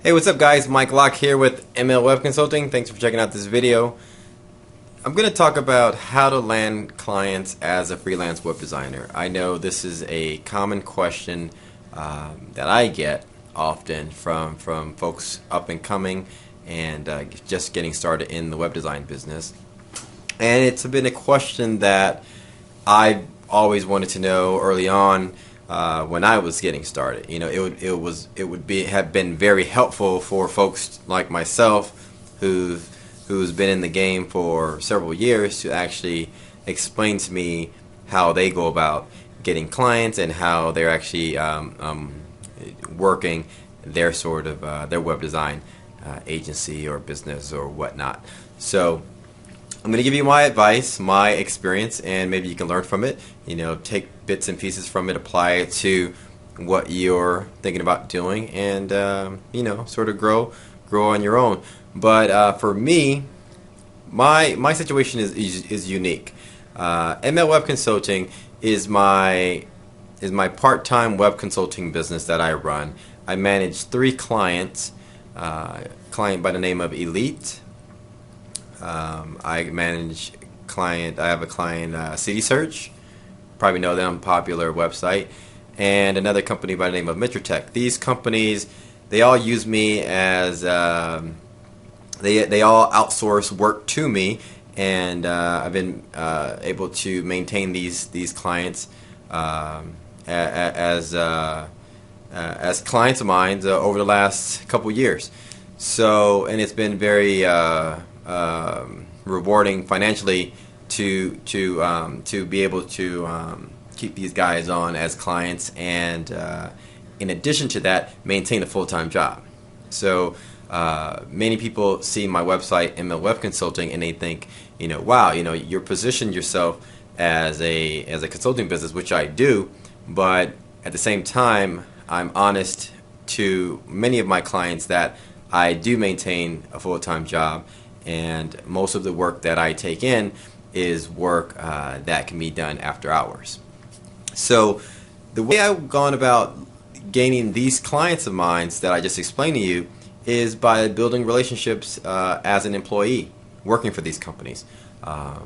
Hey, what's up guys? Mike Locke here with ML Web Consulting. Thanks for checking out this video. I'm going to talk about how to land clients as a freelance web designer. I know this is a common question that I get often from folks up and coming and just getting started in the web design business. And it's been a question that I always wanted to know early on when I was getting started. You know, it would have been very helpful for folks like myself who's been in the game for several years to actually explain to me how they go about getting clients and how they're actually working their sort of their web design agency or business or whatnot. So I'm going to give you my advice, my experience, and maybe you can learn from it. You know, take bits and pieces from it, apply it to what you're thinking about doing, and you know, sort of grow on your own. But for me, my situation is unique. ML Web Consulting is my part-time web consulting business that I run. I manage 3 clients. Client by the name of Elite. I manage client. I have a client, City Search. Probably know them, popular website, and another company by the name of Tech. These companies, they all use me as they all outsource work to me, and I've been able to maintain these clients as clients of mine over the last couple years. So, and it's been very rewarding financially to be able to keep these guys on as clients, and in addition to that, maintain a full-time job. So many people see my website, ML Web Consulting, and they think, you know, wow, you know, you're positioned yourself as a consulting business, which I do, but at the same time, I'm honest to many of my clients that I do maintain a full-time job, and most of the work that I take in is work that can be done after hours. So the way I've gone about gaining these clients of mine that I just explained to you is by building relationships as an employee working for these companies. I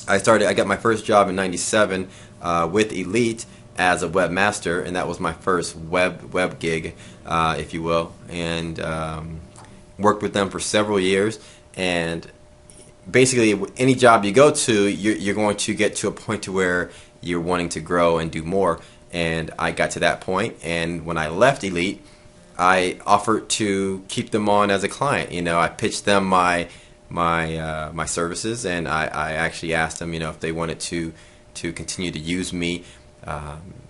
got my first job in '97 with Elite as a webmaster, and that was my first web gig, if you will, and worked with them for several years. And basically, any job you go to, you're going to get to a point to where you're wanting to grow and do more. And I got to that point, and when I left Elite, I offered to keep them on as a client. You know, I pitched them my services, and I actually asked them, you know, if they wanted to continue to use me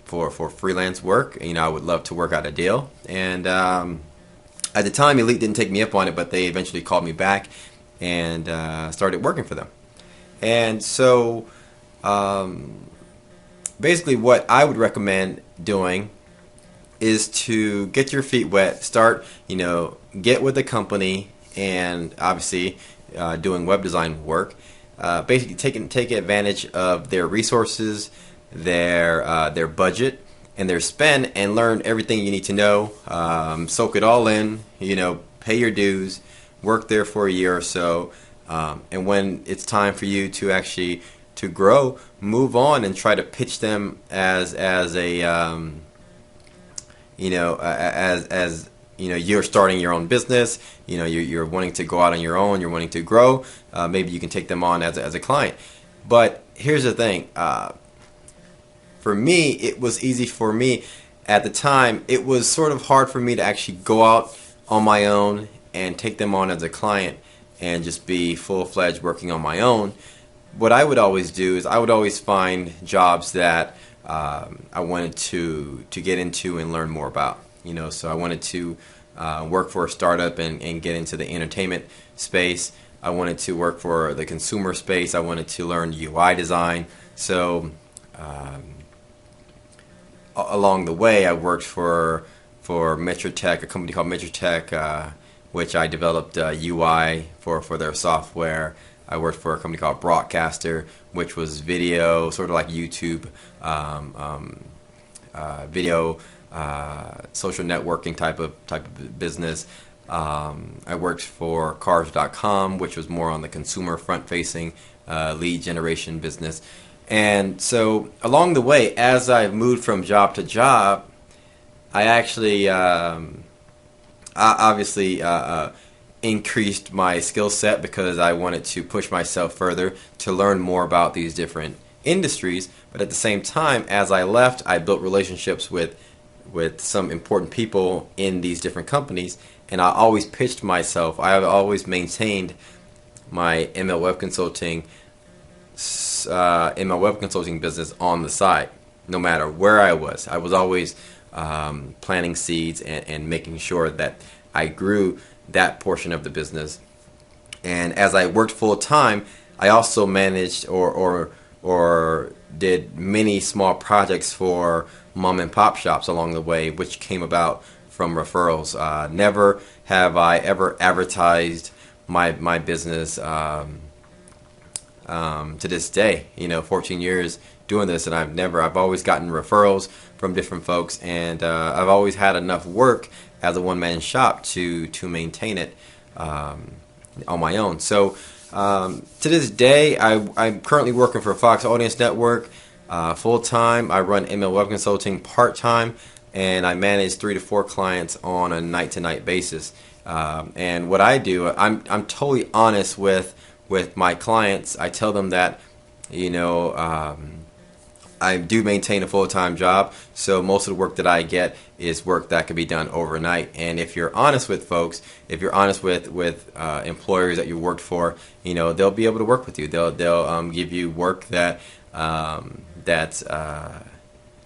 for freelance work. You know, I would love to work out a deal. And at the time, Elite didn't take me up on it, but they eventually called me back and started working for them. And so basically what I would recommend doing is to get your feet wet, start, you know, get with the company, and obviously doing web design work. Basically take advantage of their resources, their budget, and their spend, and learn everything you need to know. Soak it all in, you know, pay your dues, work there for a year or so, and when it's time for you to actually to grow, move on and try to pitch them as a you know, as you know, you're starting your own business. You know, you're wanting to go out on your own. You're wanting to grow. Maybe you can take them on as a client. But here's the thing. For me, it was easy for me at the time. It was sort of hard for me to actually go out on my own and take them on as a client and just be full-fledged working on my own. What I would always do is I would always find jobs that I wanted to get into and learn more about. You know, so I wanted to work for a startup and get into the entertainment space. I wanted to work for the consumer space. I wanted to learn UI design. So along the way, I worked for Tech, a company called Tech, which I developed UI for their software. I worked for a company called Broadcaster, which was video, sort of like YouTube video social networking type of business. I worked for Cars.com, which was more on the consumer front-facing lead generation business. And so along the way, as I moved from job to job, I actually obviously increased my skill set because I wanted to push myself further to learn more about these different industries. But at the same time, as I left, I built relationships with some important people in these different companies, and I always pitched myself. I have always maintained my ML web consulting business on the side, no matter where I was. I was always planting seeds and making sure that I grew that portion of the business. And as I worked full time, I also managed or did many small projects for mom and pop shops along the way, which came about from referrals. Never have I ever advertised my business to this day. 14 years doing this, and I've always gotten referrals from different folks, and I've always had enough work as a one-man shop to maintain it on my own. So to this day, I'm currently working for Fox Audience Network full-time. I run ML Web Consulting part-time, and I manage 3 to 4 clients on a night-to-night basis. And what I do, I'm totally honest with my clients. I tell them that, I do maintain a full-time job, so most of the work that I get is work that can be done overnight. And if you're honest with folks, if you're honest with employers that you worked for, they'll be able to work with you. They'll give you work that's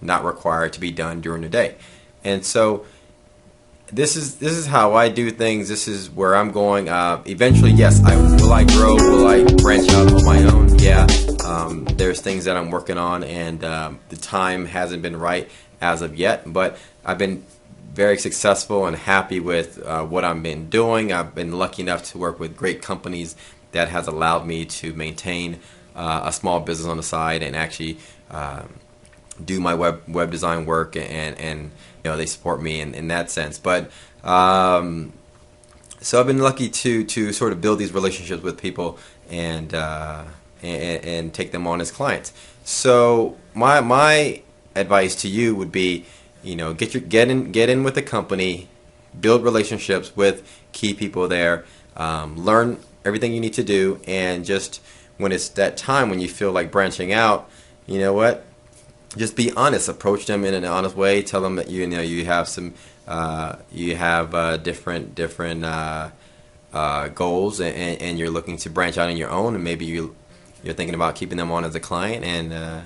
not required to be done during the day. And so this is how I do things. This is where I'm going. Eventually, yes, will I grow? Will I branch out on my own? Yeah. There's things that I'm working on, and the time hasn't been right as of yet. But I've been very successful and happy with what I've been doing. I've been lucky enough to work with great companies that has allowed me to maintain a small business on the side and actually do my web design work, and they support me in that sense. But so I've been lucky to sort of build these relationships with people and take them on as clients. So my advice to you would be, get in with the company, build relationships with key people there, learn everything you need to do, and just when it's that time when you feel like branching out, you know what? Just be honest. Approach them in an honest way. Tell them that you have some different goals, and you're looking to branch out on your own, and maybe you're thinking about keeping them on as a client. And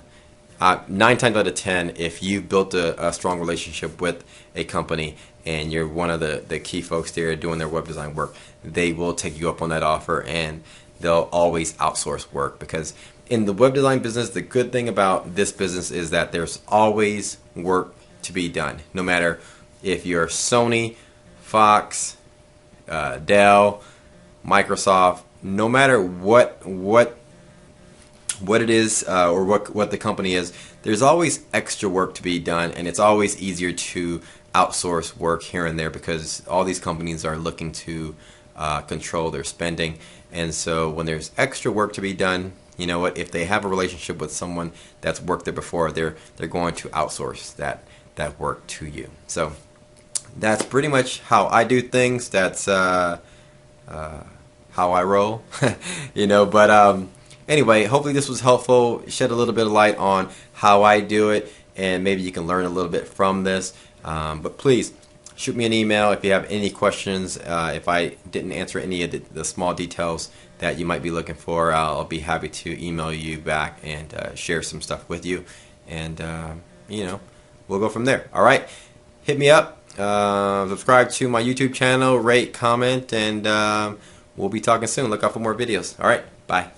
9 times out of 10, if you've built a strong relationship with a company and you're one of the key folks there doing their web design work, they will take you up on that offer, and they'll always outsource work. Because in the web design business, the good thing about this business is that there's always work to be done. No matter if you're Sony, Fox, Dell, Microsoft, no matter what it is or what the company is, there's always extra work to be done, and it's always easier to outsource work here and there because all these companies are looking to control their spending. And so when there's extra work to be done, you know what? If they have a relationship with someone that's worked there before, they're going to outsource that work to you. So that's pretty much how I do things. That's how I roll, But anyway, hopefully this was helpful. Shed a little bit of light on how I do it, and maybe you can learn a little bit from this. But please shoot me an email if you have any questions. If I didn't answer any of the small details that you might be looking for, I'll be happy to email you back and share some stuff with you. And, we'll go from there. All right. Hit me up. Subscribe to my YouTube channel. Rate, comment, and we'll be talking soon. Look out for more videos. All right. Bye.